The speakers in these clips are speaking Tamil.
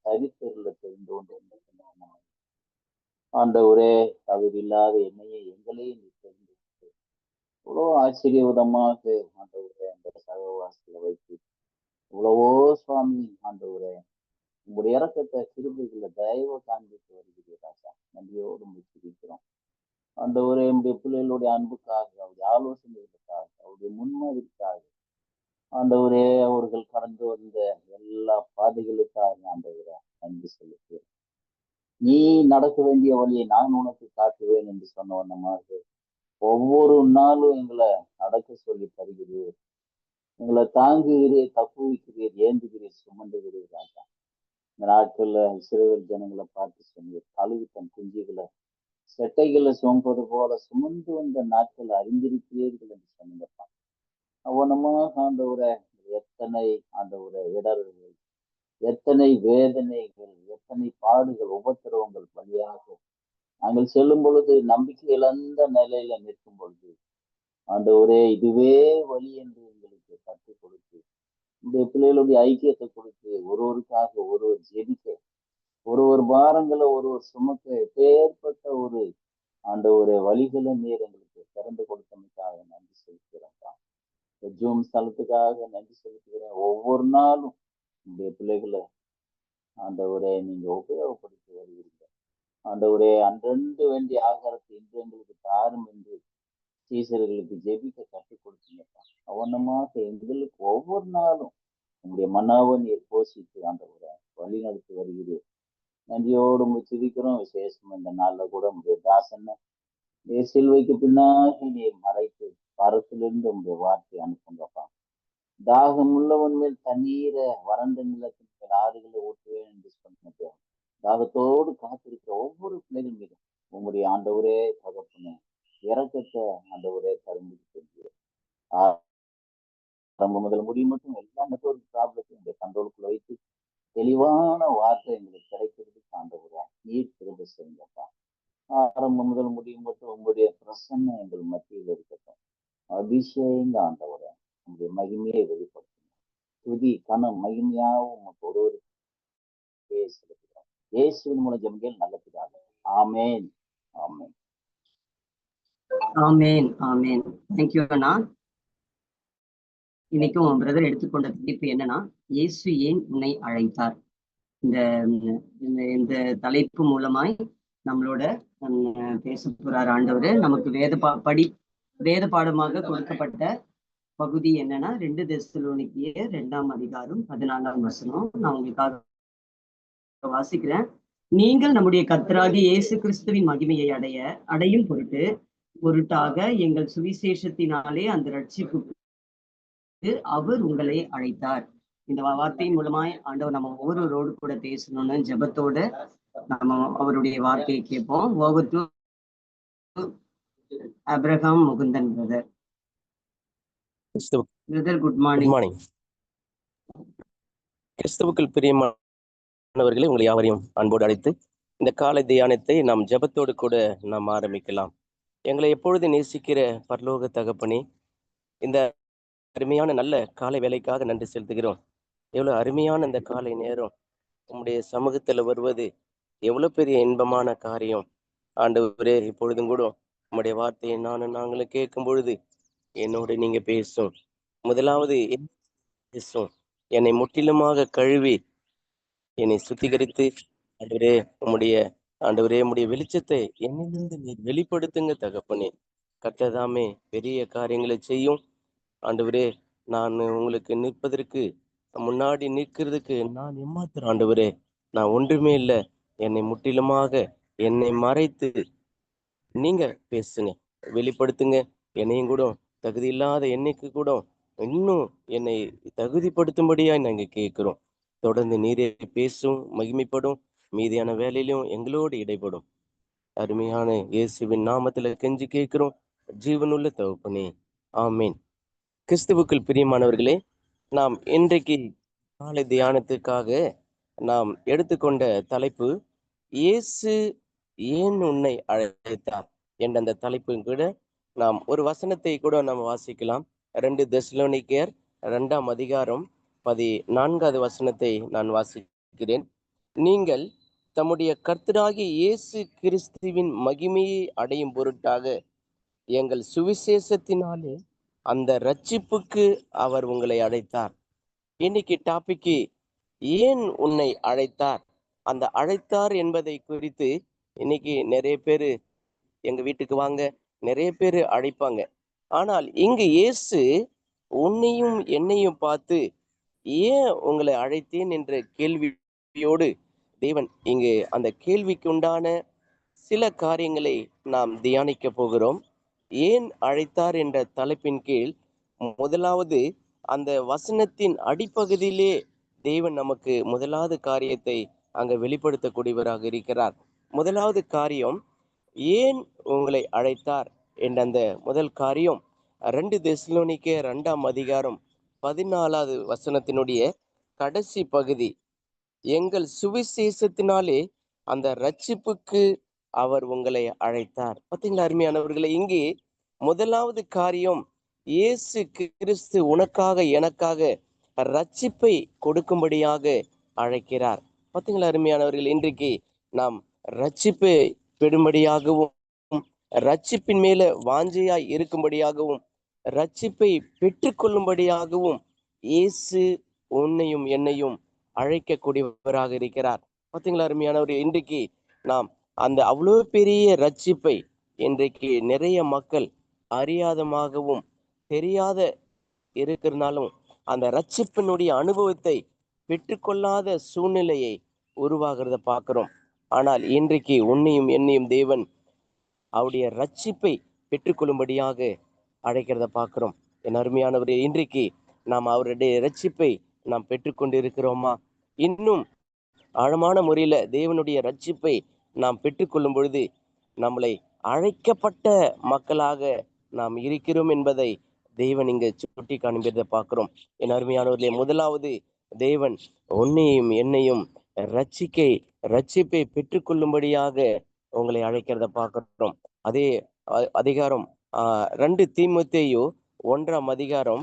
தரித்திரல தெரிந்து கொண்டு ஆண்டவரே, தகுதி இல்லாத என்னையே எங்களையும் நீ தெரிந்து கொண்டு இவ்வளோ ஆச்சரியவிதமாக ஆண்டவரே அந்த சகவாசத்துல வைத்து இவ்வளவோ சுவாமி ஆண்டவரே உங்களுடைய இறக்கத்தை கிருபைகளை தயவு காண்பித்து வருகிறீராஜா. நன்றியோடு முடிச்சிருக்கிறோம் ஆண்டவரே. நம்முடைய பிள்ளைகளுடைய அன்புக்காக, அவருடைய ஆலோசனைகளுக்காக, அவருடைய முன்மாதிரிக்காக ஆண்டவரே, அவர்கள் கடந்து வந்த எல்லா பாதைகளுக்காக ஆண்டவரே நன்றி செலுத்துகிறேன். நீ நடக்க வேண்டிய வழியை நான் உனக்கு காட்டுவேன் என்று சொன்ன வண்ணமாக ஒவ்வொரு நாளும் எங்களை நடக்க சொல்லி தருகிறீர். எங்களை தாங்குகிறீர், தப்புவிக்கிறீர், ஏந்துகிறீர், சுமந்துகிறீர் ராஜா. இந்த நாட்கள்ல இஸ்ரவேல் ஜனங்களை பார்த்து சொன்னீர், கழுவி தன் குஞ்சுகளை செட்டைகளை சுமப்பது போல சுமந்து வந்த நாட்கள் அறிந்திருக்கிறீர்கள் என்று சொன்னீங்கப்பா. அவனமாக ஆண்டவரை எத்தனை ஆண்டவரை இடர்கள், எத்தனை வேதனைகள், எத்தனை பாடுகள், உபத்திரவங்கள் வழியாக நாங்கள் செல்லும் பொழுது நம்பிக்கை இழந்த நிலையில நிற்கும் பொழுது ஆண்டவரே இதுவே வழி என்று எங்களுக்கு கற்றுக் கொடுத்து இந்த பிள்ளைகளுடைய ஐக்கியத்தை கொடுத்து ஒருவருக்காக ஒருவர் ஜெபிக்க, ஒருவர் பாரங்களை ஒருவர் சுமக்க எப்பேற்பட்ட ஒரு ஆண்டவரே வழிகளை நீர் எங்களுக்கு திறந்து கொடுத்தமைக்காக நன்றி செலுத்துகிறேன்ப்பா. ஜூம் ஸ்தலத்துக்காக நன்றி செலுத்துகிறேன். ஒவ்வொரு நாளும் உங்களுடைய பிள்ளைகளை ஆண்டவரே நீங்க உபயோகப்படுத்தி வருவீங்க. ஆண்டவரே, அன்றென்று வேண்டிய ஆகாரத்தை இன்று எங்களுக்கு தாரும் என்று சீசர்களுக்கு ஜெபிக்க கற்றுக் கொடுத்தீங்கப்பா. அவனமாக எங்களுக்கு ஒவ்வொரு நாளும் உங்களுடைய மன்னாவை நீர் போஷித்து ஆண்டவரை வழி நடத்தி வருகிறீர். நன்றியோடு சிரிக்கிறோம். விசேஷம் இந்த நாள்ல கூட உங்களுடைய தாசனை சிலுவைக்கு பின்னாடி நீர் மறைத்து பரத்திலிருந்து உங்களுடைய வார்த்தை அனுப்புங்கப்பா. தாகம் உள்ளவன் மேல் தண்ணீரை வறண்ட நிலத்தின் மேல் ஆறுகளை ஊற்றுவேன் என்று சொன்னது. தாகத்தோடு காத்திருக்கிற ஒவ்வொரு பிள்ளைகள் மீதும் உங்களுடைய ஆண்டவரே தகப்பனே இறக்கத்தை ஆண்டவரே தரும்படி ஆரம்ப முதல் முடியும் மட்டும் எல்லா நெட்வொர்க் ப்ராப்ளத்தையும் இந்த கண்ட்ரோலுக்குள்ள வைத்து தெளிவான வார்த்தை எங்களுக்கு கிடைக்கிறதுக்கு ஆண்டவரே நீர் திரும்ப செய்யுங்கப்பா. ஆரம்பம் முதல் முடியும் மட்டும் உங்களுடைய பிரசன்னம் எங்கள் மத்தியில் இருக்கட்டும். அபிஷேகங்க ஆண்டவரே உங்களுடைய மகிமையை வெளிப்படுத்துங்க. துதி கனம் மகிமையாகவும் ஒருவருக்கு செலுத்துகிறோம். இயேசுவின் மூலம் ஜெபங்கள் நல்ல பிதாவே. ஆமென், ஆமென், ஆமென், ஆமென். தேங்க்யூ அண்ணா. இன்னைக்கும் பிரதர் எடுத்துக்கொண்ட தலைப்பு என்னன்னா, இயேசு ஏன் உன்னை அழைத்தார். இந்த இந்த தலைப்பு மூலமாய் நம்மளோட பேச போறார் ஆண்டவர். நமக்கு வேத பாடமாக கொடுக்கப்பட்ட பகுதி என்னன்னா 2 தெசலோனிக்கேயர் 2ஆம் அதிகாரம் 14ஆம் வசனம். நான் உங்களுக்காக வாசிக்கிறேன். நீங்கள் நம்முடைய கர்த்தராகிய இயேசு கிறிஸ்துவின் மகிமையை அடையும் பொருட்டாக எங்கள் சுவிசேஷத்தினாலே அந்த ரட்சிப்புக்கு அவர் உங்களை அழைத்தார். இந்த வார்த்தையின் மூலமாய் ஆண்டவர் நம்ம ஒவ்வொருவரோடு கூட பேசணும்னு ஜெபத்தோட நம்ம அவருடைய வார்த்தையை கேட்போம். Over to Abraham Mukundan brother. Brother good morning. கிறிஸ்துவுக்குள் பிரியமானவர்களே, உங்களை யாவரையும் அன்போடு அழைத்து இந்த காலை தியானத்தை நாம் ஜெபத்தோடு கூட நாம் ஆரம்பிக்கலாம். எங்களை எப்பொழுது நேசிக்கிற பரலோக தகப்பனே, இந்த அருமையான நல்ல காலை வேலைக்காக நன்றி செலுத்துகிறோம். எவ்வளவு அருமையான இந்த காலை நேரம் உங்களுடைய சமூகத்துல வருவது எவ்வளவு பெரிய இன்பமான காரியம். ஆண்டவரே, இப்பொழுதும் கூட உங்களுடைய வார்த்தையை நாங்களும் கேட்கும் பொழுது என்னோட நீங்க பேசும். முதலாவது பேசும், என்னை முற்றிலுமாக கழுவி என்னை சுத்திகரித்து ஆண்டவரே உம்முடைய வெளிச்சத்தை என்னிலிருந்து நீ வெளிப்படுத்துங்க தகப்பனே. கர்த்ததாமே பெரிய காரியங்களை செய்யும். ஆண்டவரே, நான் உங்களுக்கு நிற்பதற்கு முன்னாடி நிற்கிறதுக்கு நான் ஏமாத்துறேன் ஆண்டவரே. நான் ஒன்றுமே இல்லை. என்னை முற்றிலுமாக என்னை மறைத்து நீங்க பேசுங்க, வெளிப்படுத்துங்க. என்னையும் கூட தகுதி இல்லாத என்னைக்கு கூட இன்னும் என்னை தகுதிப்படுத்தும்படியா நாங்க கேட்கிறோம். தொடர்ந்து நீரே பேசும், மகிமைப்படும். மீதியான வேலையிலும் எங்களோடு இடைப்படும். அருமையான இயேசுவின் நாமத்துல கெஞ்சி கேட்கிறோம், ஜீவனுள்ள தகப்பனே, ஆமீன். கிறிஸ்துவுக்குள் பிரியமானவர்களே, நாம் இன்றைக்கு காலை தியானத்துக்காக நாம் எடுத்துக்கொண்ட தலைப்பு இயேசு ஏன் உன்னை அழைத்தார் என்ற அந்த தலைப்பு கூட நாம் ஒரு வசனத்தை கூட நாம் வாசிக்கலாம். 2 தெசலோனிக்கேயர் 2ஆம் அதிகாரம் 14வது வசனத்தை நான் வாசிக்கிறேன். நீங்கள் தம்முடைய கர்த்தராகிய இயேசு கிறிஸ்துவின் மகிமையை அடையும் பொருட்டாக எங்கள் சுவிசேஷத்தினாலே அந்த ரட்சிப்புக்கு அவர் உங்களை அழைத்தார். இன்னைக்கு டாபிக்கு ஏன் உன்னை அழைத்தார், அந்த அழைத்தார் என்பதை குறித்து இன்னைக்கு நிறைய பேர் எங்க வீட்டுக்கு வாங்க, நிறைய பேர் அழைப்பாங்க. ஆனால் இங்கு இயேசு உன்னையும் என்னையும் பார்த்து ஏன் உங்களை அழைத்தேன் என்ற கேள்வியோடு தேவன் இங்கு அந்த கேள்விக்கு உண்டான சில காரியங்களை நாம் தியானிக்க போகிறோம். ஏன் அழைத்தார் என்ற தலைப்பின் கீழ் முதலாவது அந்த வசனத்தின் அடிப்பகுதியிலே தேவன் நமக்கு முதலாவது காரியத்தை அங்க வெளிப்படுத்தக்கூடியவராக இருக்கிறார். முதலாவது காரியம், ஏன் உங்களை அழைத்தார் என்ற அந்த முதல் காரியம் 2 தெசலோனிக்கேயர் 2ஆம் அதிகாரம் 14வது வசனத்தினுடைய கடைசி பகுதி, எங்கள் சுவிசேஷத்தினாலே அந்த ரட்சிப்புக்கு அவர் உங்களை அழைத்தார். பார்த்தீங்களா அருமையானவர்களை, இங்கே முதலாவது காரியம், இயேசு கிறிஸ்து உனக்காக எனக்காக ரட்சிப்பை கொடுக்கும்படியாக அழைக்கிறார். பார்த்தீங்களா அருமையானவர்கள், இன்றைக்கு நாம் ரட்சிப்பை பெறும்படியாகவும் ரட்சிப்பின் மேல வாஞ்சையாய் இருக்கும்படியாகவும் ரட்சிப்பை பெற்றுக்கொள்ளும்படியாகவும் இயேசு உன்னையும் என்னையும் அழைக்கக்கூடியவராக இருக்கிறார். பார்த்தீங்களா அருமையானவர், இன்றைக்கு நாம் அந்த அவ்வளோ பெரிய ரட்சிப்பை இன்றைக்கு நிறைய மக்கள் அறியாதமாகவும் தெரியாத இருக்கிறனாலும் அந்த ரட்சிப்பினுடைய அனுபவத்தை பெற்றுக்கொள்ளாத சூழ்நிலையை உருவாகிறத பார்க்கிறோம். ஆனால் இன்றைக்கு உன்னையும் என்னையும் தேவன் அவருடைய ரட்சிப்பை பெற்றுக்கொள்ளும்படியாக அழைக்கிறத பார்க்கிறோம். என் அருமையானவரே, இன்றைக்கு நாம் அவருடைய ரட்சிப்பை நாம் பெற்றுக்கொண்டு இருக்கிறோமா? இன்னும் ஆழமான முறையில தேவனுடைய ரட்சிப்பை நாம் பெற்றுக்கொள்ளும் பொழுது நம்மளை அழைக்கப்பட்ட மக்களாக நாம் இருக்கிறோம் என்பதை தேவன் இங்க சுட்டி காண்பிறதை பார்க்கிறோம். என் அருமையானவர்களே, முதலாவது தேவன் உன்னையும் என்னையும் ரட்சிப்பை பெற்றுக்கொள்ளும்படியாக உங்களை அழைக்கிறத பார்க்கிறோம். அதே அதிகாரம் 2 தீமோத்தேயு 1ஆம் அதிகாரம்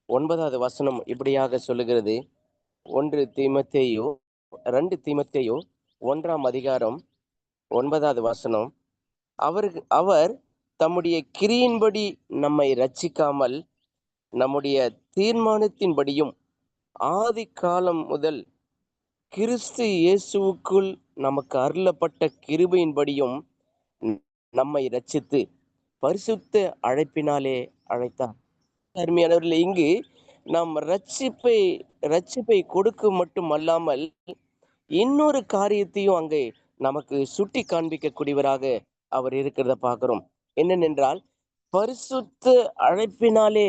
9வது வசனம் இப்படியாக சொல்லுகிறது. 2 தீமோத்தேயு 1ஆம் அதிகாரம் 9வது வசனம், அவர் தம்முடைய கிரியின்படி நம்மை ரட்சிக்காமல் நம்முடைய தீர்மானத்தின்படியும் ஆதி காலம் முதல் கிறிஸ்து இயேசுவுக்குள் நமக்கு அருளப்பட்ட கிருபையின்படியும் நம்மை ரட்சித்து பரிசுத்த அழைப்பினாலே அழைத்தார். அருமையானவர்களே, இங்கு நாம் ரட்சிப்பை கொடுக்க மட்டும் அல்லாமல் இன்னொரு காரியத்தையும் அங்கே நமக்கு சுட்டி காண்பிக்கக்கூடியவராக அவர் இருக்கிறத பார்க்கிறோம். என்னென்றால், பரிசுத்த அழைப்பினாலே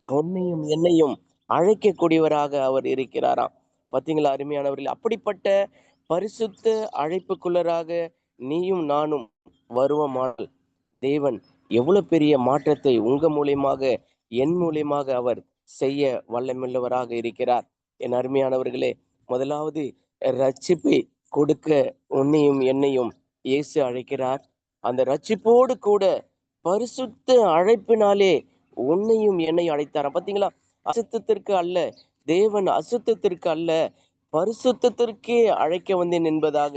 உன்னையும் என்னையும் அழைக்கக்கூடியவராக அவர் இருக்கிறாராம். பார்த்தீங்களா அருமையானவர்கள், அப்படிப்பட்ட பரிசுத்த அழைப்புக்குள்ளராக நீயும் நானும் வருவோமானால் தேவன் எவ்வளவு பெரிய மாற்றத்தை உங்க மூலியமாக என் மூலியமாக அவர் செய்ய வல்லமுள்ளவராக இருக்கிறார். என் அருமையானவர்களே, முதலாவது ரட்சிப்பை கொடுக்க உன்னையும் என்னையும் இயேசு அழைக்கிறார். அந்த ரட்சிப்போடு கூட பரிசுத்த அழைப்பினாலே உன்னையும் என்னையும் அழைத்தார். பார்த்தீங்களா, அசுத்தத்திற்கு அல்ல, தேவன் அசுத்தத்திற்கு அல்ல, பரிசுத்தத்திற்கே அழைக்க வந்தேன் என்பதாக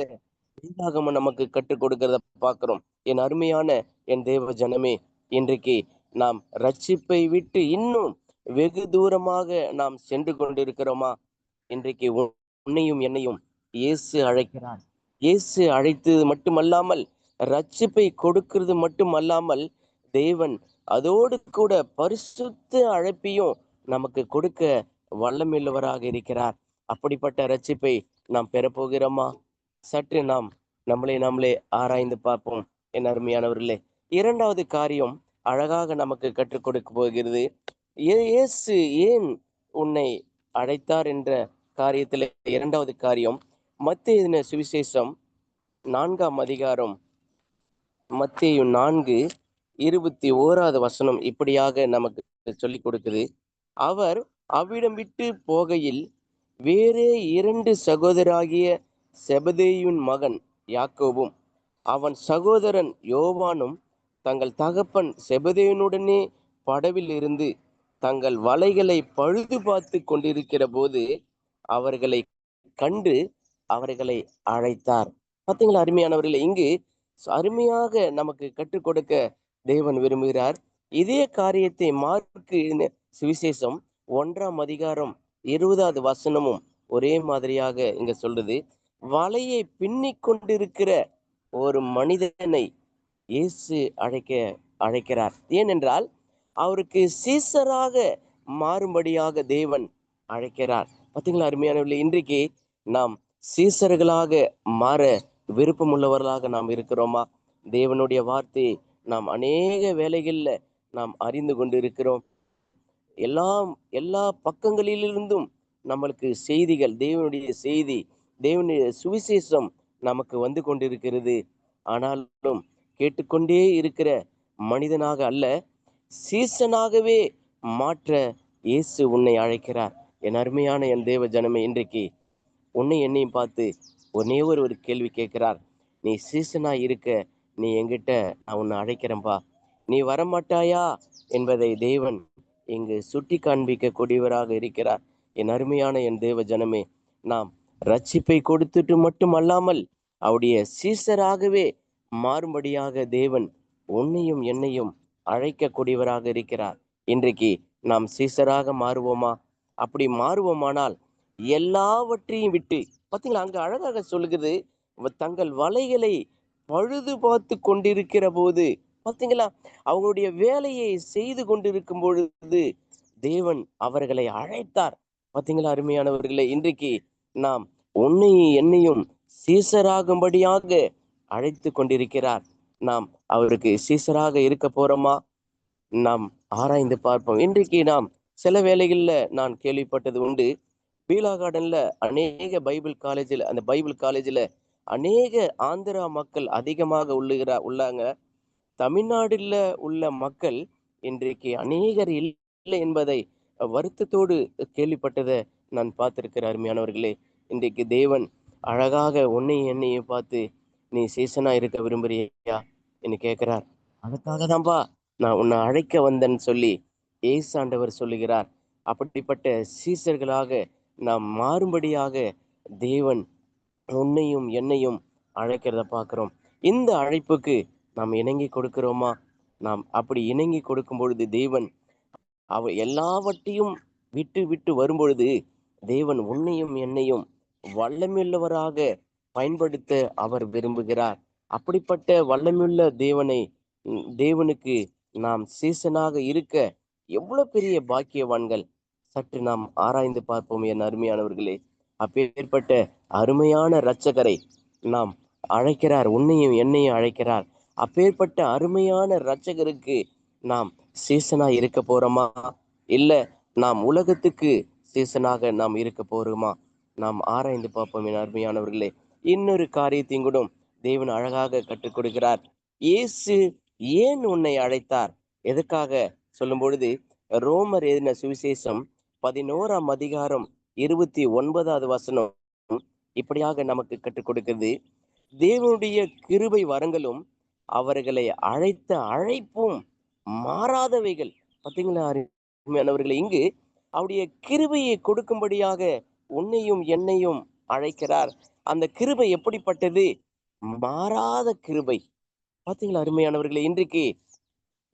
வேதாகமம் நமக்கு கற்றுக் கொடுக்கிறத பார்க்கிறோம். என் அருமையான என் தேவ ஜனமே, இன்றைக்கு நாம் ரட்சிப்பை விட்டு இன்னும் வெகு தூரமாக நாம் சென்று கொண்டிருக்கிறோமா? இன்றைக்கு உன்னையும் என்னையும் இயேசு அழைக்கிறார். இயேசு அழைத்தது மட்டுமல்லாமல் ரட்சிப்பை கொடுக்கிறது மட்டுமல்லாமல் தேவன் அதோடு கூட பரிசுத்த அழைப்பையும் நமக்கு கொடுக்க வல்லமுள்ளவராக இருக்கிறார். அப்படிப்பட்ட ரட்சிப்பை நாம் பெறப்போகிறோமா? சற்று நாம் நம்மளே ஆராய்ந்து பார்ப்போம். என் அருமையானவர்களே, இரண்டாவது காரியம் அழகாக நமக்கு கற்றுக் கொடுக்க போகிறது. இயேசு ஏன் உன்னை அழைத்தார் என்ற காரியத்தில் இரண்டாவது காரியம், மத்தேயு சுவிசேஷம் 4ஆம் அதிகாரம் மத்தேயு 4:21வது வசனம் இப்படியாக நமக்கு சொல்லிக் கொடுக்குது. அவர் அவ்விடம் விட்டு போகையில் வேறே 2 சகோதராகிய செபதேயுவின் மகன் யாக்கோபும் அவன் சகோதரன் யோவானும் தங்கள் தகப்பன் செபதேயுனுடனே படவில் இருந்து தங்கள் வலைகளை பழுது பார்த்து கொண்டிருக்கிற போது அவர்களை கண்டு அவர்களை அழைத்தார். பார்த்தீங்களா அருமையானவர்களே, இங்கு அருமையாக நமக்கு கற்றுக் கொடுக்க தேவன் விரும்புகிறார். இதே காரியத்தை மார்க்கு சுவிசேஷம் 1ஆம் அதிகாரம் 20வது வசனமும் ஒரே மாதிரியாக இங்க சொல்றது. வலையை பின்னிக் கொண்டிருக்கிற ஒரு மனிதனை இயேசு அழைக்கிறார். ஏனென்றால் அவருக்கு சீசராக மாறும்படியாக தேவன் அழைக்கிறார். பார்த்தீங்களா அருமையானவர்களே, இன்றைக்கு நாம் சீசர்களாக மாற விருப்பம் உள்ளவர்களாக நாம் இருக்கிறோமா? தேவனுடைய வார்த்தையை நாம் அநேக வேளைகள்ல நாம் அறிந்து கொண்டு இருக்கிறோம். எல்லா பக்கங்களிலிருந்தும் நம்மளுக்கு செய்திகள், தேவனுடைய செய்தி, தேவனுடைய சுவிசேஷம் நமக்கு வந்து கொண்டிருக்கிறது. ஆனாலும் கேட்டுக்கொண்டே இருக்கிற மனிதனாக அல்ல, சீசனாகவே மாற்ற இயேசு உன்னை அழைக்கிறார். என் அருமையான என் தேவ ஜனமே, இன்றைக்கு உன்னை என்னையும் பார்த்து ஒன்னே ஒரு கேள்வி கேட்கிறார். நீ சீசனா இருக்க, நீ என்கிட்ட நான் உன்னை அழைக்கிறேன்பா, நீ வரமாட்டாயா என்பதை தேவன் இங்கு சுட்டி காண்பிக்க கூடியவராக இருக்கிறார். என் அருமையான என் தேவ ஜனமே, நாம் ரட்சிப்பை கொடுத்துட்டு மட்டும் அல்லாமல் அவருடைய சீசராகவே மாறும்படியாக தேவன் உன்னையும் என்னையும் அழைக்கக்கூடியவராக இருக்கிறார். இன்றைக்கு நாம் சீசராக மாறுவோமா? அப்படி மாறுவோமானால் எல்லாவற்றையும் விட்டு, பார்த்தீங்களா அங்க அழகாக சொல்லுகிறது, தங்கள் வலைகளை பழுது பார்த்து கொண்டிருக்கிற போது, பார்த்தீங்களா அவங்களுடைய வேலையை செய்து கொண்டிருக்கும் பொழுது தேவன் அவர்களை அழைத்தார். பார்த்தீங்களா அருமையானவர்களே, இன்றைக்கு நாம் உன்னையும் என்னையும் சீசராகும்படியாக அழைத்து கொண்டிருக்கிறார். நாம் அவருக்கு சீசராக இருக்க போறோமா? நாம் ஆராய்ந்து பார்ப்போம். இன்றைக்கு நாம் சில வேளைகள்ல நான் கேள்விப்பட்டது உண்டு, பீலா கார்டன்ல அநேக பைபிள் காலேஜில் அநேக ஆந்திரா மக்கள் அதிகமாக உள்ளாங்க. தமிழ்நாடுல உள்ள மக்கள் இன்றைக்கு அநேகர் இல்லை என்பதை வருத்தத்தோடு கேள்விப்பட்டதை நான் பார்த்திருக்கிற அருமையானவர்களே. இன்றைக்கு தேவன் அழகாக உன்னையும் என்னையும் பார்த்து, நீ சீசனா இருக்க விரும்புறியா என்று கேட்கிறார். அதுக்காக தான்பா நான் உன்னை அழைக்க வந்தேன்னு சொல்லி இயேசு ஆண்டவர் சொல்லுகிறார். அப்படிப்பட்ட சீசர்களாக நாம் மாறும்படியாக தேவன் உன்னையும் என்னையும் அழைக்கிறத பார்க்கிறோம். இந்த அழைப்புக்கு நாம் இணங்கி கொடுக்கிறோமா? நாம் அப்படி இணங்கி கொடுக்கும் பொழுது தேவன் அவர் எல்லாவற்றையும் விட்டு விட்டு வரும்பொழுது தேவன் உன்னையும் என்னையும் வல்லமையுள்ளவராக பயன்படுத்த அவர் விரும்புகிறார். அப்படிப்பட்ட வல்லமையுள்ள தேவனுக்கு நாம் சீசனாக இருக்க எவ்வளவு பெரிய பாக்கியவான்கள்! சற்று நாம் ஆராய்ந்து பார்ப்போம் என் அருமையானவர்களே. அப்பேற்பட்ட அருமையான இரட்சகரை நாம் அழைக்கிறார், உன்னையும் என்னையும் அழைக்கிறார். அப்பேற்பட்ட அருமையான இரட்சகருக்கு நாம் சீசனா இருக்க போறோமா? இல்ல நாம் உலகத்துக்கு சீசனாக நாம் இருக்க போறோமா? நாம் ஆராய்ந்து பார்ப்போம் என் அருமையானவர்களே. இன்னொரு காரியத்தையும் கூட தேவன் அழகாக கற்றுக் கொடுக்கிறார். இயேசு ஏன் உன்னை அழைத்தார்? எதுக்காக சொல்லும் பொழுது, ரோமர் எழுதின சுவிசேஷம் 11ஆம் அதிகாரம் 29வது வசனம் இப்படியாக நமக்கு கற்றுக் கொடுக்கிறது. தேவனுடைய கிருபை வரங்களும் அவர்களை அழைத்த அழைப்பும் மாறாதவைகள். பார்த்தீங்களா அருமையானவர்களே, இங்கு அவருடைய கிருபையை கொடுக்கும்படியாக உன்னையும் என்னையும் அழைக்கிறார். அந்த கிருபை எப்படிப்பட்டது? மாறாத கிருபை. பார்த்தீங்களா அருமையானவர்களே, இன்றைக்கு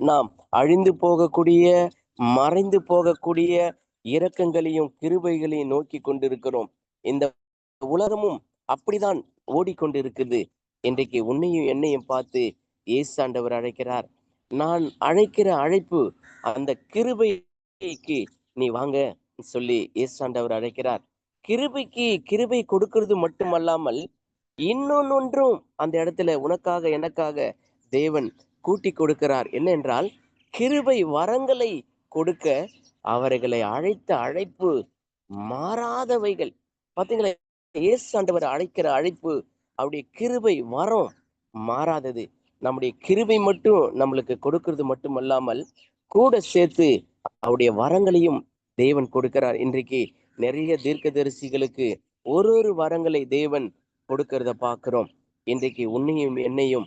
நாம் அழிந்து போகக்கூடிய, மறைந்து போகக்கூடிய இரக்கங்களையும் கிருபைகளையும் நோக்கி கொண்டிருக்கிறோம். இந்த உலகமும் அப்படிதான் ஓடிக்கொண்டிருக்குது. இன்றைக்கு உன்னையும் என்னையும் பார்த்து இயேசு ஆண்டவர் அழைக்கிறார். நான் அழைக்கிற அழைப்பு அந்த கிருபைக்கு நீ வாங்க சொல்லி இயேசு ஆண்டவர் அழைக்கிறார். கிருபை கொடுக்கிறது மட்டுமல்லாமல் இன்னொன்றும் அந்த இடத்துல உனக்காக எனக்காக தேவன் கூட்டி கொடுக்கிறார். என்னென்றால், கிருபை வரங்களை கொடுக்க அவர்களை அழைத்த அழைப்பு மாறாதவைகள். பார்த்தீங்களா, இயேசு ஆண்டவர் அழைக்கிற அழைப்பு, அவருடைய கிருபை வரம் மாறாதது. நம்முடைய கிருபை மட்டும் நம்மளுக்கு கொடுக்கிறது மட்டுமல்லாமல் கூட சேர்த்து அவருடைய வரங்களையும் தேவன் கொடுக்கிறார். இன்றைக்கு நிறைய தீர்க்கதரிசிகளுக்கு ஒரு வரங்களை தேவன் கொடுக்கிறத பார்க்கிறோம். இன்றைக்கு உன்னையும் என்னையும்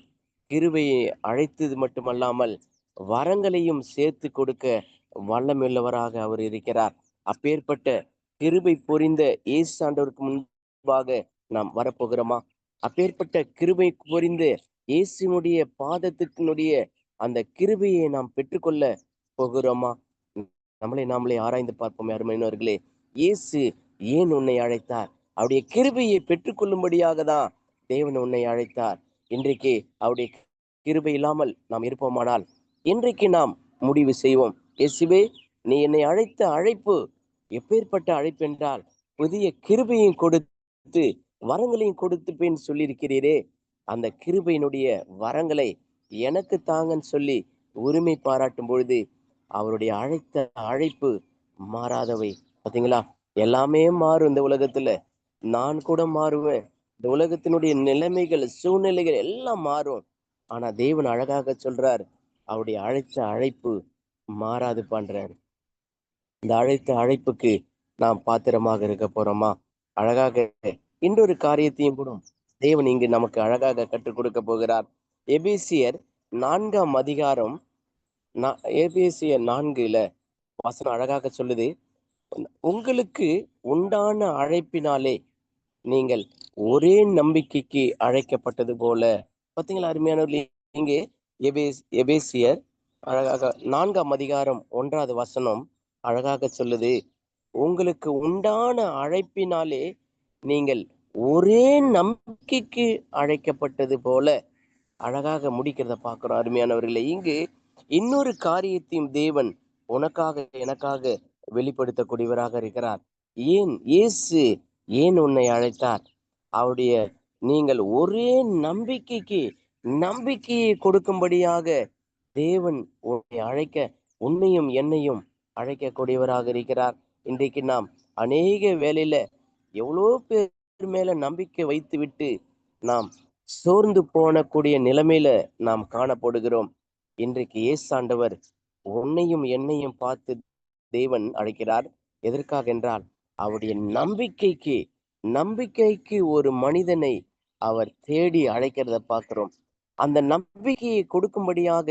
கிருபையை அழைத்தது மட்டுமல்லாமல் வரங்களையும் சேர்த்து கொடுக்க வல்லமையுள்ளவராக அவர் இருக்கிறார். அப்பேற்பட்ட கிருபை பொறிந்த இயேசு ஆண்டவருக்கு முன்பாக நாம் வரப்போகிறோமா? அப்பேற்பட்ட கிருபை புரிந்து இயேசுனுடைய பாதத்தினுடைய அந்த கிருபையை நாம் பெற்றுக்கொள்ள போகிறோமா? நம்மளை நாமளே ஆராய்ந்து பார்ப்போம். அருமையானவர்களே, இயேசு ஏன் உன்னை அழைத்தார்? அவருடைய கிருபையை பெற்றுக்கொள்ளும்படியாக தான் தேவன் உன்னை அழைத்தார். இன்றைக்கு அவருடைய கிருபை இல்லாமல் நாம் இருப்போமானால் இன்றைக்கு நாம் முடிவு செய்வோம், இயேசுவே, நீ என்னை அழைத்த அழைப்பு எப்பேற்பட்ட அழைப்பு என்றால் புதிய கிருபையும் கொடுத்து வரங்களையும் கொடுத்துப்பேன் சொல்லியிருக்கிறீரே, அந்த கிருபையினுடைய வரங்களை எனக்கு தாங்கன்னு சொல்லி உரிமை பாராட்டும் பொழுது அவருடைய அழைத்த அழைப்பு மாறாதவை. பார்த்தீங்களா? எல்லாமே மாறும் இந்த உலகத்துல. நான் கூட மாறுவேன். இந்த உலகத்தினுடைய நிலைமைகள், சூழ்நிலைகள் எல்லாம் மாறும். ஆனா தேவன் அழகாக சொல்றார், அவருடைய அழைத்த அழைப்பு மாறாது பண்றார். இந்த அழைத்த அழைப்புக்கு நாம் பாத்திரமாக இருக்க போறோமா? அழகாக இன்னொரு காரியத்தையும் கூட தேவன் இங்கு நமக்கு அழகாக கற்றுக் கொடுக்க போகிறார். எபேசியர் 4ஆம் அதிகாரம், எபேசியர் 4ல வசனம் அழகாக சொல்லுது, உங்களுக்கு உண்டான அழைப்பினாலே நீங்கள் ஒரே நம்பிக்கைக்கு அழைக்கப்பட்டது போல. பார்த்தீங்களா அருமையானவர்களே, இங்கே எபேசியர் அழகாக 4ஆம் அதிகாரம் 1வது வசனம் அழகாக சொல்லுது, உங்களுக்கு உண்டான அழைப்பினாலே நீங்கள் ஒரே நம்பிக்கைக்கு அழைக்கப்பட்டது போல. அழகாக முடிக்கிறத பார்க்கிறோம் அருமையானவர்களே. இங்கு இன்னொரு காரியத்தையும் தேவன் உனக்காக எனக்காக வெளிப்படுத்தக்கூடியவராக இருக்கிறார். ஏன் இயேசு ஏன் உன்னை அழைத்தார்? அவருடைய நீங்கள் ஒரே நம்பிக்கையை கொடுக்கும்படியாக தேவன் உன்னை அழைக்க, உன்னையும் என்னையும் அழைக்கக்கூடியவராக இருக்கிறார். இன்றைக்கு நாம் அநேக வேளையில எவ்வளோ பேர் மேல நம்பிக்கை வைத்து விட்டு நாம் சோர்ந்து போனக்கூடிய நிலைமையில நாம் காணப்படுகிறோம். இன்றைக்கு இயேசாண்டவர் உன்னையும் என்னையும் பார்த்து தேவன் அழைக்கிறார். எதற்காக என்றால் அவருடைய நம்பிக்கைக்கு ஒரு மனிதனை அவர் தேடி அழைக்கிறத பார்க்கிறோம். அந்த நம்பிக்கையை கொடுக்கும்படியாக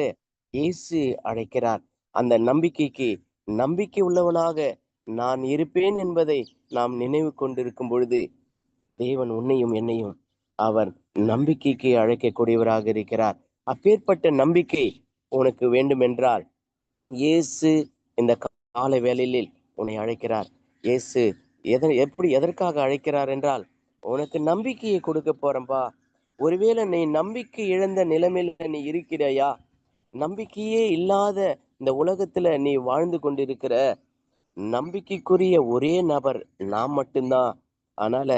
இயேசு அழைக்கிறார். அந்த நம்பிக்கை உள்ளவனாக நான் இருப்பேன் என்பதை நாம் நினைவு கொண்டிருக்கும் பொழுது தேவன் உன்னையும் என்னையும் அவர் நம்பிக்கைக்கு அழைக்கக்கூடியவராக இருக்கிறார். அப்பேற்பட்ட நம்பிக்கை உனக்கு வேண்டுமென்றால் இயேசு இந்த காலை வேளையில் உன்னை அழைக்கிறார். இயேசு எதற்காக அழைக்கிறார் என்றால் உனக்கு நம்பிக்கையை கொடுக்க போறம்பா. ஒருவேளை நீ நம்பிக்கை இழந்த நிலைமையில நீ இருக்கிறாயா? நம்பிக்கையே இல்லாத இந்த உலகத்துல நீ வாழ்ந்து கொண்டிருக்கிற, நம்பிக்கைக்குரிய ஒரே நபர் நான் மட்டும்தான். அதனால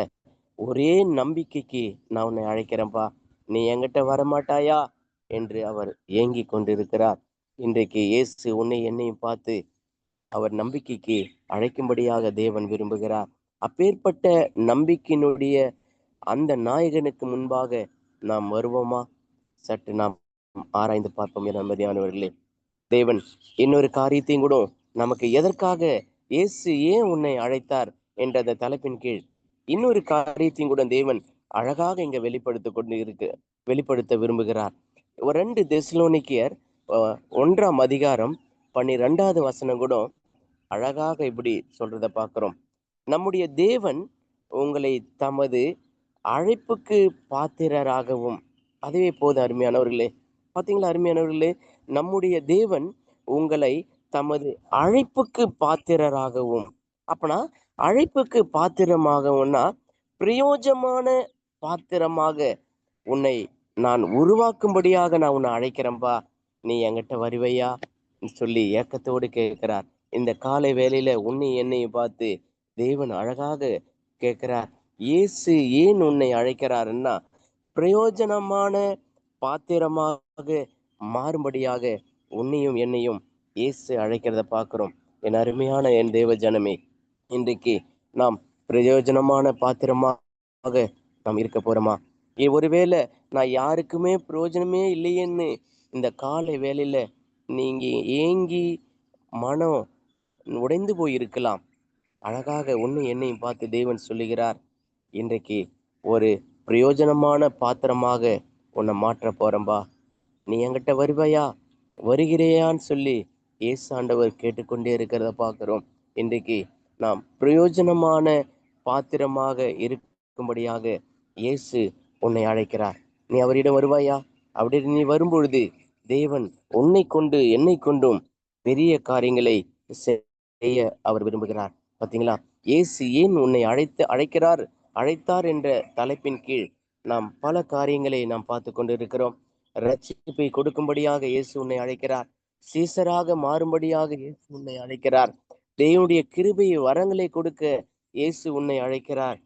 ஒரே நம்பிக்கைக்கு நான் உன்னை அழைக்கிறேன்பா, நீ என்கிட்ட வரமாட்டாயா என்று அவர் ஏங்கி கொண்டிருக்கிறார். இன்றைக்கு இயேசு உன்னை என்னையும் பார்த்து அவர் நம்பிக்கைக்கு அழைக்கும்படியாக தேவன் விரும்புகிறார். அப்பேற்பட்ட நம்பிக்கையினுடைய அந்த நாயகனுக்கு முன்பாக நாம் வருவோமா? சற்று நாம் ஆராய்ந்து பார்ப்போம். நம்பதியானவர்களே, தேவன் இன்னொரு காரியத்தையும் கூட நமக்கு எதற்காக இயேசு ஏன் உன்னை அழைத்தார் என்ற அந்த தலைப்பின் கீழ் இன்னொரு காரியத்தையும் கூட தேவன் அழகாக இங்க வெளிப்படுத்த விரும்புகிறார். 2 தெசலோனிக்கேயர் 1ஆம் அதிகாரம் 12வது வசனம் கூட அழகாக இப்படி சொல்றத பார்க்கிறோம். நம்முடைய தேவன் உங்களை தமது அழைப்புக்கு பாத்திரராகவும், அதுவே போது அருமையானவர்களே. பார்த்தீங்களா அருமையானவர்களே, நம்முடைய தேவன் உங்களை தமது அழைப்புக்கு பாத்திரராகவும், அப்பனா அழைப்புக்கு பாத்திரமாகவும்னா பிரயோஜனமான பாத்திரமாக உன்னை நான் உருவாக்கும்படியாக நான் உன்னை அழைக்கிறேன்பா, நீ என்கிட்ட வருவையா சொல்லி ஏக்கத்தோடு கேட்கிறார். இந்த காலை வேளையில உன்னை என்னையும் பார்த்து தேவன் அழகாக கேட்கிறார். இயேசு ஏன் உன்னை அழைக்கிறாருன்னா பிரயோஜனமான பாத்திரமாக மாறும்படியாக உன்னையும் என்னையும் இயேசு அழைக்கிறத பார்க்கிறோம். என் அருமையான என் தேவ ஜனமே, இன்றைக்கு நாம் பிரயோஜனமான பாத்திரமாக நாம் இருக்க போறோமா? ஒருவேளை நான் யாருக்குமே பிரயோஜனமே இல்லையேன்னு இந்த காலை வேளையில நீங்க ஏங்கி மனம் உடைந்து போயிருக்கலாம். அழகாக உன்னை என்னையும் பார்த்து தேவன் சொல்லுகிறார், இன்றைக்கு ஒரு பிரயோஜனமான பாத்திரமாக உன்னை மாற்ற போறம்பா, நீ என்கிட்ட வருவாயா, வருகிறையான்னு சொல்லி இயேசு ஆண்டவர் கேட்டுக்கொண்டே இருக்கிறத பார்க்கிறோம். இன்றைக்கு நாம் பிரயோஜனமான பாத்திரமாக கொடுக்கும்படியாக இயேசு உன்னை அழைக்கிறார். நீ அவரிடம் வருவாயா? அப்படி நீ வரும்பொழுது தேவன் உன்னை கொண்டு என்னை கொண்டும் பெரிய காரியங்களை செய்ய அவர் விரும்புகிறார். பார்த்தீங்களா? இயேசு ஏன் உன்னை அழைத்தார் என்ற தலைப்பின் கீழ் நாம் பல காரியங்களை நாம் பார்த்து கொண்டு இருக்கிறோம். ரட்சிப்பை கொடுக்கும்படியாக இயேசு உன்னை அழைக்கிறார். சீசராக மாறும்படியாக இயேசு உன்னை அழைக்கிறார். தேவனுடைய கிருபையை வரங்களை கொடுக்க இயேசு உன்னை அழைக்கிறார்.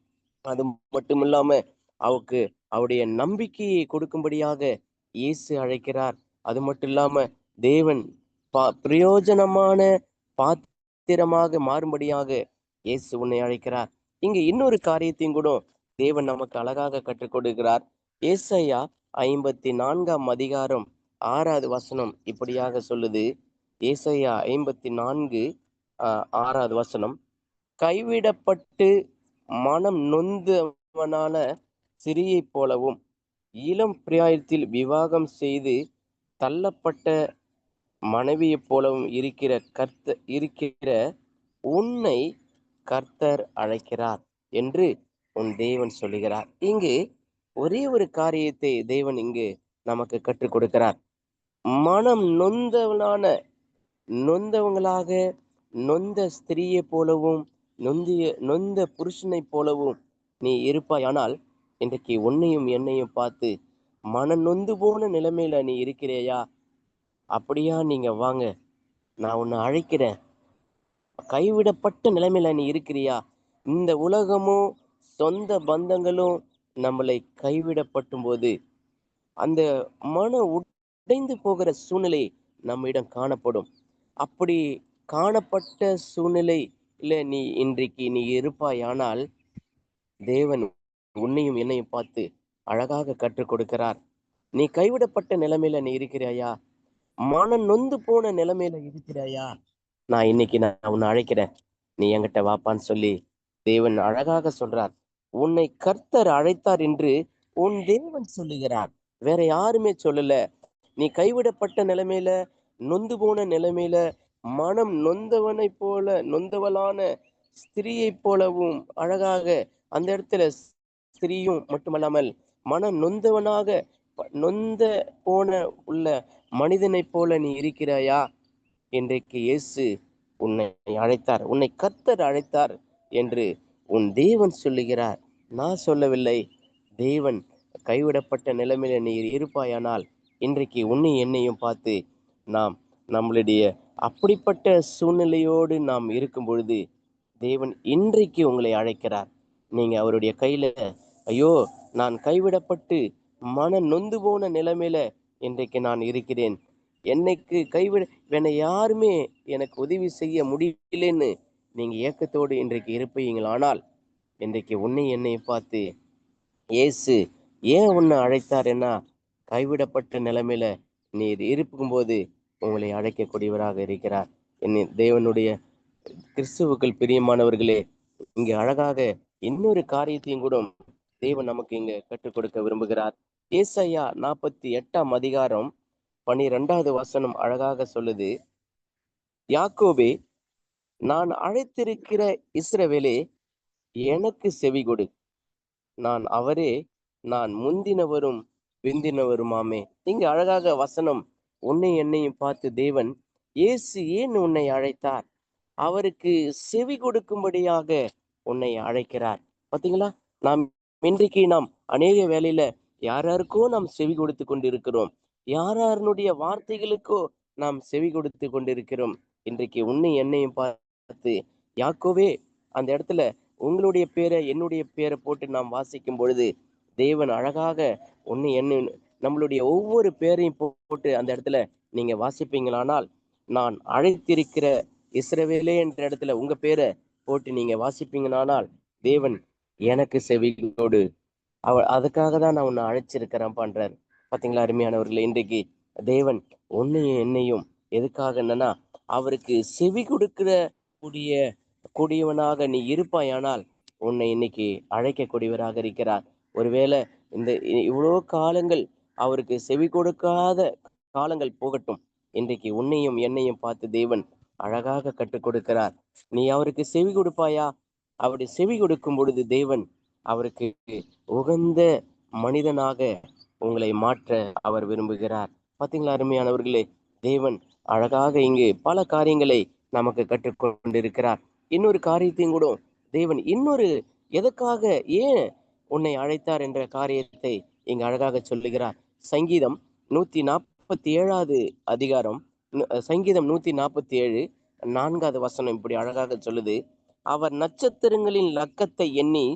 அது மட்டுமில்லாம அவருடைய நம்பிக்கையை கொடுக்கும்படியாக இயேசு அழைக்கிறார். அது மட்டும் இல்லாம தேவன் பிரயோஜனமான பாத்திரமாக மாறும்படியாக இயேசு உன்னை அழைக்கிறார். இங்க இன்னொரு காரியத்தையும் கூட தேவன் நமக்கு அழகாக கற்றுக் கொடுக்கிறார். ஏசாயா 54 அதிகாரம் 6வது வசனம் இப்படியாக சொல்லுது. ஏசாயா 54:6வது வசனம், கைவிடப்பட்டு மனம் நொந்தவனான சிறியை போலவும் இளம் பிராயத்தில் விவாகம் செய்து தள்ளப்பட்ட மனைவியைப் போலவும் இருக்கிற உன்னை கர்த்தர் அழைக்கிறார் என்று உன் தேவன் சொல்லுகிறார். இங்கு ஒரே ஒரு காரியத்தை தேவன் இங்கு நமக்கு கற்றுக் கொடுக்கிறார். மனம் நொந்தவங்களாக நொந்த ஸ்திரீயை போலவும் நொந்த புருஷனை போலவும் நீ இருப்பாயானால் இன்றைக்கு உன்னையும் என்னையும் பார்த்து மன நொந்து போன நிலைமையில நீ இருக்கிறையா? அப்படியா? நீங்க வாங்க, நான் உன்னை அழைக்கிறேன். கைவிடப்பட்ட நிலைமையில நீ இருக்கிறியா? இந்த உலகமும் சொந்த பந்தங்களும் நம்மளை கைவிடப்படும் போது அந்த மன உடைந்து போகிற சூழ்நிலை நம்மிடம் காணப்படும். அப்படி காணப்பட்ட சூழ்நிலை இல்ல நீ இன்றைக்கு நீ இருப்பாயானால் தேவன் உன்னையும் என்னையும் பார்த்து அழகாக கற்றுக் கொடுக்கிறார். நீ கைவிடப்பட்ட நிலைமையில நீ இருக்கிறாயா? மன நொந்து போன நிலைமையில இருக்கிறாயா? நான் இன்னைக்கு உன்னை அழைக்கிறேன், நீ என்கிட்ட வாப்பான்னு சொல்லி தேவன் அழகாக சொல்றார். உன்னை கர்த்தர் அழைத்தார் என்று உன் தேவன் சொல்லுகிறார். வேற யாருமே சொல்லல. நீ கைவிடப்பட்ட நிலைமையில, நொந்து போன நிலைமையில, மனம் நொந்தவளான ஸ்திரீயை போலவும் அழகாக அந்த இடத்துல ஸ்திரீயும் மட்டுமல்லாமல் மனம் நொந்த போன உள்ள மனிதனை போல நீ இருக்கிறாயா? இன்றைக்கு இயேசு உன்னை அழைத்தார், உன்னை கர்த்தர் அழைத்தார் என்று உன் தேவன் சொல்லுகிறார். நான் சொல்லவில்லை. தேவன் கைவிடப்பட்ட நிலைமையில நீ இருப்பாயானால் இன்றைக்கு உன்னை என்னையும் பார்த்து நம்மளுடைய அப்படிப்பட்ட சூழ்நிலையோடு நாம் இருக்கும் பொழுது தேவன் இன்றைக்கு உங்களை அழைக்கிறார். நீங்க அவருடைய கையில, ஐயோ நான் கைவிடப்பட்டு மன நொந்து போன நிலைமையில இன்றைக்கு நான் இருக்கிறேன், என்னை யாருமே எனக்கு உதவி செய்ய முடியலன்னு நீங்க ஏக்கத்தோடு இன்றைக்கு இருப்பீங்களானால் இன்றைக்கு உன்னை என்னை பார்த்து இயேசு ஏன் உன்னை அழைத்தார்? என்ன கைவிடப்பட்ட நிலைமையில நீர் இருக்கும்போது உங்களை அழைக்கக்கூடியவராக இருக்கிறார். தேவனுடைய கிறிஸ்துவுக்குள் பிரியமானவர்களே, இங்க அழகாக இன்னொரு காரியத்தையும் கூட தேவன் நமக்கு இங்க கற்றுக் கொடுக்க விரும்புகிறார். ஏசாயா 48 அதிகாரம் 12வது வசனம் அழகாக சொல்லுது. யாக்கோபே, நான் அழைத்திருக்கிற இஸ்ரவேலே, எனக்கு செவி கொடு. நான் முந்தினவரும் பிந்தினவருமாமே. இங்க அழகாக வசனம் உன்னை என்னையும் பார்த்து தேவன் இயேசு ஏன் உன்னை அழைத்தார்? அவருக்கு செவி கொடுக்கும்படியாக உன்னை அழைக்கிறார். பார்த்தீங்களா? இன்றைக்கு நாம் அநேக வேளையில யாருக்கோ நாம் செவி கொடுத்து கொண்டிருக்கிறோம், யாருடைய வார்த்தைகளுக்கோ நாம் செவி கொடுத்து கொண்டிருக்கிறோம். இன்றைக்கு உன்னை என்னையும் பார்த்து யாக்கோவே, அந்த இடத்துல உங்களுடைய பேரை என்னுடைய பேரை போட்டு நாம் வாசிக்கும் பொழுது தேவன் அழகாக உன்னை என்ன நம்மளுடைய ஒவ்வொரு பேரையும் போட்டு அந்த இடத்துல நீங்க வாசிப்பீங்களானால், நான் அழைத்திருக்கிற இஸ்ரவேலே என்ற இடத்துல உங்க பேரை போட்டு நீங்க வாசிப்பீங்களானால் தேவன் எனக்கு செவியோடு அதுக்காக தான் நான் உன்னை அழைச்சிருக்கிறேன் பண்றாரு. பாத்தீங்களா அருமையானவர்களே? இன்றைக்கு தேவன் உன்னையும் என்னையும் எதுக்காக என்னன்னா அவருக்கு செவி கொடுக்கிற கூடியவனாக நீ இருப்பாயானால் உன்னை இன்னைக்கு அழைக்கக்கூடியவராக இருக்கிறார். ஒருவேளை இவ்வளோ காலங்கள் அவருக்கு செவி கொடுக்காத காலங்கள் போகட்டும், இன்றைக்கு உன்னையும் என்னையும் பார்த்து தேவன் அழகாக கற்றுக் கொடுக்கிறார். நீ அவருக்கு செவி கொடுப்பாயா? அவருடைய செவி கொடுக்கும் பொழுது தேவன் அவருக்கு உகந்த மனிதனாக உங்களை மாற்ற அவர் விரும்புகிறார். பார்த்தீங்களா அருமையானவர்களே, தேவன் அழகாக இங்கு பல காரியங்களை நமக்கு கற்றுக்கொண்டிருக்கிறார். இன்னொரு காரியத்தையும் கூட தேவன் எதற்காக ஏன் உன்னை அழைத்தார் என்ற காரியத்தை இங்கு அழகாக சொல்லுகிறார். சங்கீதம் 147 அதிகாரம், சங்கீதம் 147 4வது வசனம் இப்படி அழகாக சொல்லுது. அவர் நட்சத்திரங்களின் லக்கத்தை எண்ணி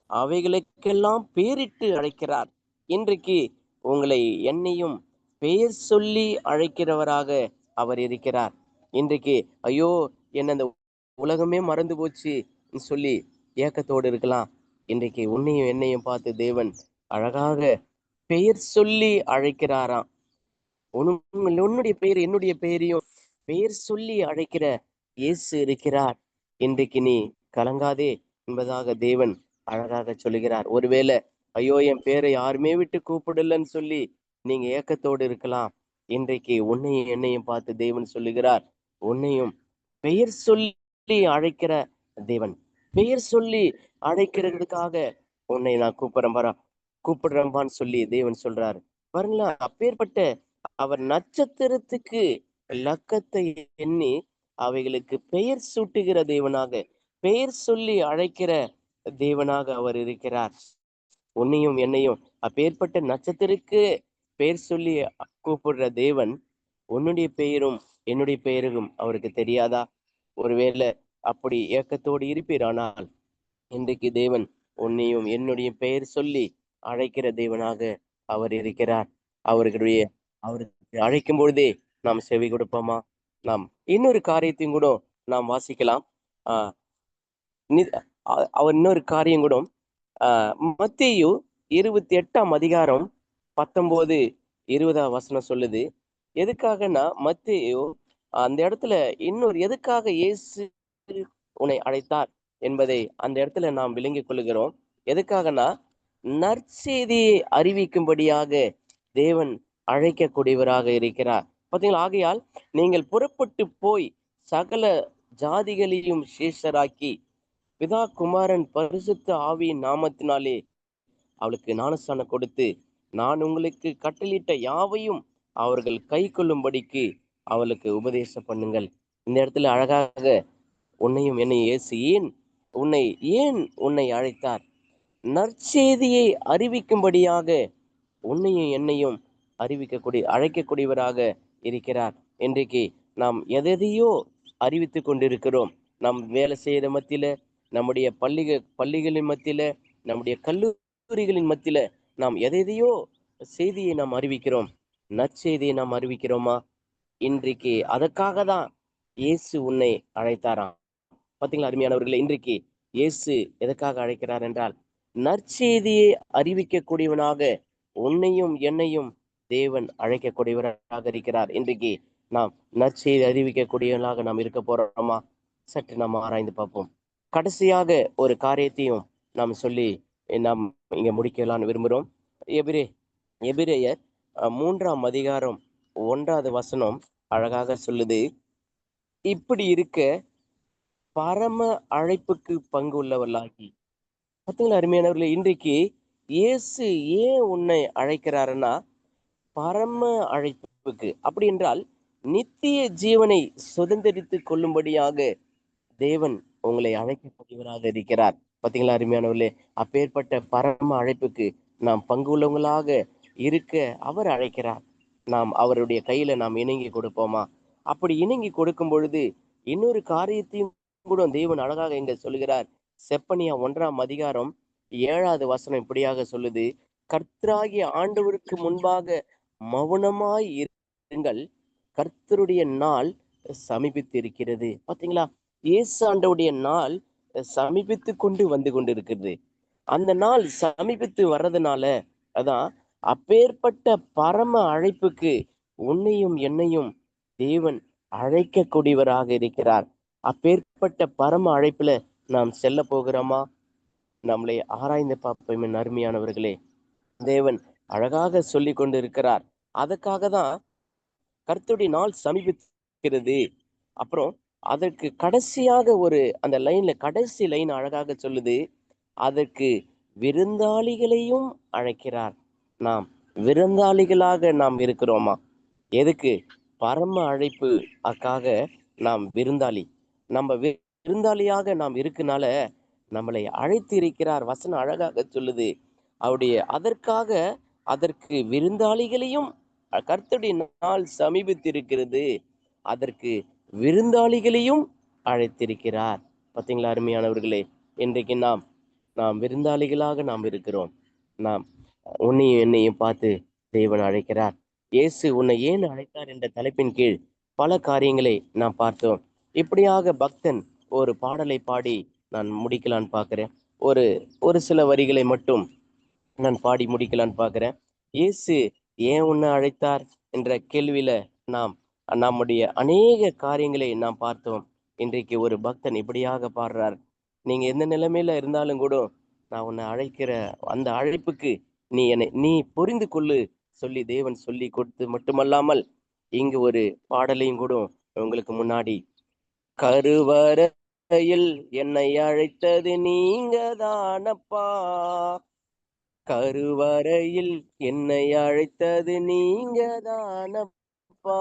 அவைகளுக்கெல்லாம் பேரிட்டு அழைக்கிறார். இன்றைக்கு உங்களை என்னையும் பெயர் சொல்லி அழைக்கிறவராக அவர் இருக்கிறார். இன்றைக்கு ஐயோ என்ன அந்த உலகமே மறந்து போச்சு சொல்லி ஏக்கத்தோடு இருக்கலாம். இன்றைக்கு உன்னையும் என்னையும் பார்த்து தேவன் அழகாக பெயர் சொல்லி அழைக்கிறாராம். உன்னுடைய பெயர் என்னுடைய பெயரையும் பெயர் சொல்லி அழைக்கிற இயேசு இருக்கிறார். இன்றைக்கு நீ கலங்காதே என்பதாக தேவன் அழகாக சொல்லுகிறார். ஒருவேளை ஐயோ என் பேரை யாருமே விட்டு கூப்பிடலன்னு சொல்லி நீங்க ஏக்கத்தோடு இருக்கலாம். இன்றைக்கு உன்னையும் என்னையும் பார்த்து தேவன் சொல்லுகிறார், உன்னையும் பெயர் சொல்லி அழைக்கிற தேவன், பெயர் சொல்லி அழைக்கிறதுக்காக உன்னை நான் கூப்பிடுறேன்பான்னு சொல்லி தேவன் சொல்றாரு. பாருங்களா, அப்பேற்பட்ட அவர் நட்சத்திரத்துக்கு லக்கத்தை எண்ணி அவைகளுக்கு பெயர் சூட்டுகிற தேவனாக, பெயர் சொல்லி அழைக்கிற தேவனாக அவர் இருக்கிறார். உன்னையும் என்னையும் அப்பேற்பட்ட நட்சத்திரக்கு பெயர் சொல்லி கூப்பிடுற தேவன், உன்னுடைய பெயரும் என்னுடைய பெயரும் அவருக்கு தெரியாதா? ஒருவேளை அப்படி ஏக்கத்தோடு இருப்பீரானால் இன்றைக்கு தேவன் உன்னையும் என்னுடைய பெயர் சொல்லி அழைக்கிற தேவனாக அவர் இருக்கிறார். அவருக்கு அழைக்கும் பொழுதே நாம் செவி கொடுப்போமா? நாம் இன்னொரு காரியத்தையும் கூட நாம் வாசிக்கலாம். அவர் இன்னொரு காரியம் கூட மத்தேயு 28ஆம் அதிகாரம் 19, 20 வசனம் சொல்லுது. எதுக்காகனா மத்தேயு அந்த இடத்துல எதுக்காக இயேசு உன்னை அழைத்தார் என்பதை அந்த இடத்துல நாம் விளங்கிக் கொள்கிறோம். எதுக்காகனா நற்செய்தியை அறிவிக்கும்படியாக தேவன் அழைக்கக்கூடியவராக இருக்கிறார். பார்த்தீங்களா, ஆகையால் நீங்கள் புறப்பட்டு போய் சகல ஜாதிகளையும் சீஷராக்கி பிதா குமாரன் பரிசுத்த ஆவியின் நாமத்தினாலே அவளுக்கு ஞானஸ்நானம் கொடுத்து நான் உங்களுக்கு கட்டளிட்ட யாவையும் அவர்கள் கை கொள்ளும்படிக்கு அவளுக்கு உபதேசம் பண்ணுங்கள். இந்த இடத்துல அழகாக உன்னையும் என்னையும் இயேசு ஏன் உன்னை அழைத்தார்? நற்செய்தியை அறிவிக்கும்படியாக உன்னையும் என்னையும் அழைக்கக்கூடியவராக இருக்கிறார். இன்றைக்கு நாம் எதையோ அறிவித்து கொண்டிருக்கிறோம். நம் வேலை செய்யற மத்தியில, நம்முடைய பள்ளிகளின் மத்தியில, நம்முடைய கல்லூரிகளின் மத்தியில நாம் எதையோ செய்தியை நாம் அறிவிக்கிறோம். நற்செய்தியை நாம் அறிவிக்கிறோமா? இன்றைக்கு அதற்காக தான் இயேசு உன்னை அழைத்தாராம். பார்த்தீங்களா அருமையானவர்களே, இன்றைக்கு இயேசு எதற்காக அழைக்கிறார் என்றால் நற்செய்தியை அறிவிக்கக்கூடியவனாக உன்னையும் என்னையும் தேவன் அழைக்கக்கூடியவராக இருக்கிறார். இன்றைக்கு நாம் நற்செய்தி அறிவிக்கக்கூடியவர்களாக நாம் இருக்க போறோமா? சற்று நாம் ஆராய்ந்து பார்ப்போம். கடைசியாக ஒரு காரியத்தையும் நாம் சொல்லி நாம் இங்க முடிக்கலான்னு விரும்புகிறோம். எபிரேயர் 3ஆம் அதிகாரம் 1வது வசனம் அழகாக சொல்லுது, இப்படி இருக்க பரம அழைப்புக்கு பங்கு உள்ளவர்களாகி. பார்த்தீங்களா அருமையானவர்களே, இன்றைக்கு இயேசு ஏன் உன்னை அழைக்கிறாருன்னா பரம அழைப்புக்கு. அப்படி என்றால் நித்திய ஜீவனை சுதந்திரித்து கொள்ளும்படியாக தேவன் உங்களை அழைக்கக்கூடியவராக இருக்கிறார். பார்த்தீங்களா அருமையானவர்களே, அப்பேற்பட்ட பரம அழைப்புக்கு நாம் பங்கு உள்ளவங்களாக இருக்க அவர் அழைக்கிறார். நாம் அவருடைய கையில நாம் இணங்கி கொடுப்போமா? அப்படி இணங்கி கொடுக்கும் பொழுது இன்னொரு காரியத்தையும் கூட தேவன் அழகாக இங்க சொல்லுகிறார். செப்பனியா 1ஆம் அதிகாரம் 7வது வசனம் இப்படியாக சொல்லுது, கர்த்தராகிய ஆண்டவருக்கு முன்பாக மௌனமாய் இருங்கள், கர்த்தருடைய நாள் சமீபித்து இருக்கிறது. பாத்தீங்களா, இயேசு ஆண்டவருடைய நாள் சமீபித்து வந்து கொண்டிருக்கிறது. அந்த நாள் சமீபித்து வர்றதுனால அதான் அப்பேற்பட்ட பரம அழைப்புக்கு உன்னையும் என்னையும் தேவன் அழைக்கக்கூடியவராக இருக்கிறார். அப்பேற்பட்ட பரம அழைப்புல நாம் செல்ல போகிறோமா? நம்மளை ஆராய்ந்து பார்ப்போம் அருமையானவர்களே. தேவன் அழகாக சொல்லி கொண்டு இருக்கிறார். அதுக்காக தான் கர்த்தருடைய நாள் சமீபிக்கிறது. அப்புறம் அதற்கு கடைசியாக அந்த லைன்ல கடைசி லைன் அழகாக சொல்லுது, அதற்கு விருந்தாளிகளையும் அழைக்கிறார். நாம் விருந்தாளிகளாக நாம் இருக்கிறோமா? எதுக்கு? பரம அழைப்பு அக்காக நாம் விருந்தாளி. நம்ம விருந்தாளியாக நாம் இருக்கனால நம்மளை அழைத்து இருக்கிறார். வசனம் அழகாக சொல்லுது. அதற்கு விருந்தாளிகளையும், கர்த்தருடைய நாள் சமீபித்திருக்கிறது, அதற்கு விருந்தாளிகளையும் அழைத்திருக்கிறார். பார்த்தீங்களா அருமையானவர்களே? இன்றைக்கு நாம் விருந்தாளிகளாக நாம் இருக்கிறோம். நாம் உன்னையும் என்னையும் பார்த்து தேவன் அழைக்கிறார். இயேசு உன்னை ஏன் அழைத்தார் என்ற தலைப்பின் கீழ் பல காரியங்களை நாம் பார்த்தோம். இப்படியாக பக்தன் ஒரு பாடலை பாடி நான் முடிக்கலான்னு பார்க்கிறேன். ஒரு சில வரிகளை மட்டும் நான் பாடி முடிக்கலான்னு பார்க்கிறேன். இயேசு ஏன் உன்னை அழைத்தார் என்ற கேள்வியில நம்முடைய அநேக காரியங்களை நாம் பார்த்தோம். இன்றைக்கு ஒரு பக்தன் இப்படியாக பாடுறார். நீங்க எந்த நிலைமையில இருந்தாலும் கூட நான் உன்னை அழைக்கிற அந்த அழைப்புக்கு நீ புரிந்து கொள்ளு சொல்லி தேவன் சொல்லி கொடுத்து மட்டுமல்லாமல் இங்கு ஒரு பாடலையும் கூட உங்களுக்கு முன்னாடி, கருவறையில் என்னை அழைத்தது நீங்க தானப்பா, கருவறையில் என்னை அழைத்தது நீங்க தானப்பா,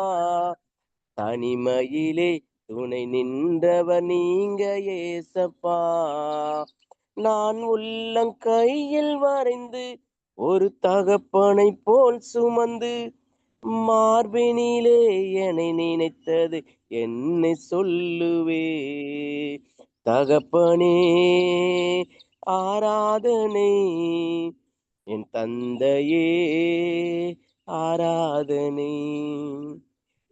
தனிமையிலே துணை நின்றவர் நீங்க ஏசப்பா, நான் உள்ளங்கையில் வரைந்து ஒரு தகப்பனை போல் சுமந்து மார்பினிலே என்னை நினைத்தது என்னை சொல்லுவே, தகப்பனே ஆராதனை, என் தந்தையே ஆராதனை,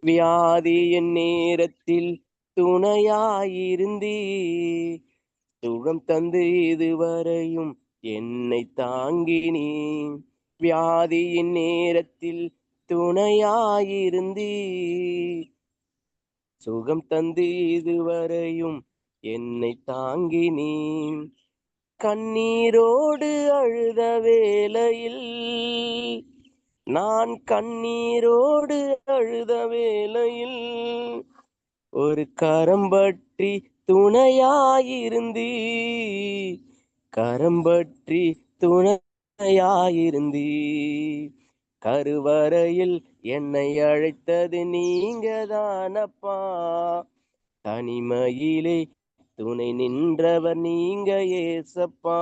வியாதியின் நேரத்தில் துணையாயிருந்தீ, சுகம் தந்து இதுவரையும் என்னை தாங்கினீ, வியாதியின் நேரத்தில் துணையாயிருந்தீ, சுகம் தந்து இதுவரையும் என்னை தாங்கினீ, கண்ணீரோடு அழுத வேளையில், நான் கண்ணீரோடு அழுத வேளையில் ஒரு கரம்பற்றி துணையாயிருந்தீ, கரம்பற்றி துணையாயிருந்தீ, கருவறையில் என்னை அழைத்தது நீங்க தானப்பா, தனிமையிலே துணை நின்றவர் நீங்க ஏசப்பா,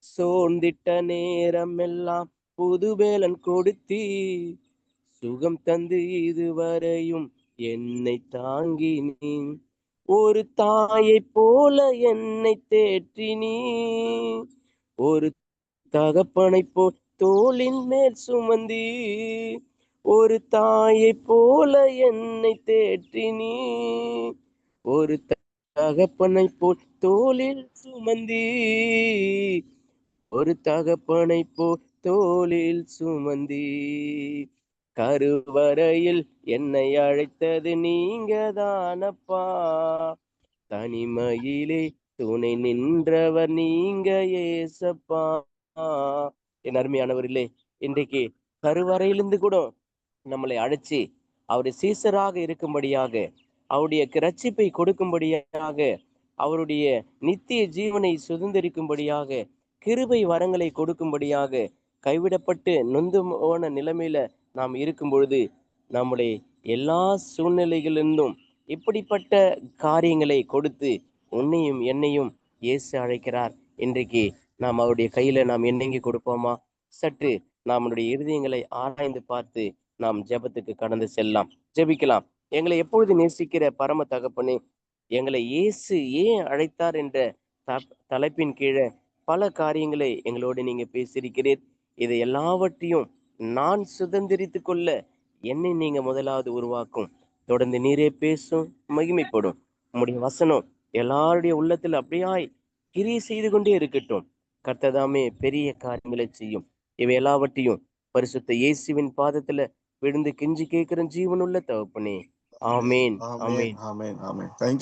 சோர்ந்திட்ட நேரம் எல்லாம் புதுவேலன் கொடுத்தி, சுகம் தந்து இதுவரையும் என்னை தாங்கினீ, ஒரு தாயை போல என்னை தேற்றினீ, ஒரு தகப்பனை போல் தோளின் மேல் சுமந்தி, ஒரு தாயை போல என்னை தேற்றினீ, ஒரு தகப்பனை போல் தோளில் சுமந்தி, ஒரு தகப்பனை போல் தோளில் சுமந்தி, கருவறையில் என்னை அழைத்தது நீங்க தானப்பா, தனிமையிலே துணை நின்றவர் நீங்க ஏசப்பா. என் அருமையானவர்களே, இன்றைக்கு கருவறையிலிருந்து கூட நம்மளை அழைச்சி அவருடைய சீசராக இருக்கும்படியாக, அவருடைய இரட்சிப்பை கொடுக்கும்படியாக, அவருடைய நித்திய ஜீவனை சுதந்திரிக்கும்படியாக, கிருபை வரங்களை கொடுக்கும்படியாக, கைவிடப்பட்டு நொந்து போன நிலைமையில நாம் இருக்கும் பொழுது நம்முடைய எல்லா சூழ்நிலைகளிலிருந்தும் இப்படிப்பட்ட காரியங்களை கொடுத்து உன்னையும் என்னையும் இயேசு அழைக்கிறார். இன்றைக்கு நாம் அவருடைய கையில நாம் என்னெங்கி கொடுப்போமா? சற்று நம்முடைய இருதயங்களை ஆராய்ந்து பார்த்து நாம் ஜெபத்துக்கு கடந்து செல்லலாம், ஜெபிக்கலாம். எங்களை எப்பொழுது நேசிக்கிற பரம தகப்பனே, எங்களை இயேசு ஏன் அழைத்தார் என்ற தலைப்பின் கீழே பல காரியங்களை எங்களோடு நீங்க பேசியிருக்கிறீர். இதை எல்லாவற்றையும் நான் சுதந்திரித்து கொள்ள என்னை நீங்க முதலாவது உருவாக்கும். தொடர்ந்து நீரே பேசும், மகிமைப்படும். உம்முடைய வசனம் எல்லாருடைய உள்ளத்தில் அப்படியாய் கிரியை செய்து கொண்டே இருக்கட்டும். கர்த்ததாமே பெரிய காரியங்களை செய்யும். இவை எல்லாவற்றையும் பரிசுத்த இயேசுவின் பாதத்துல விழுந்து கெஞ்சி கேட்கிற ஜீவனுள்ள தகப்பனே. ஆமேன், ஆமேன், ஆமேன், ஆமேன், ஆமேன். தேங்க்யூ.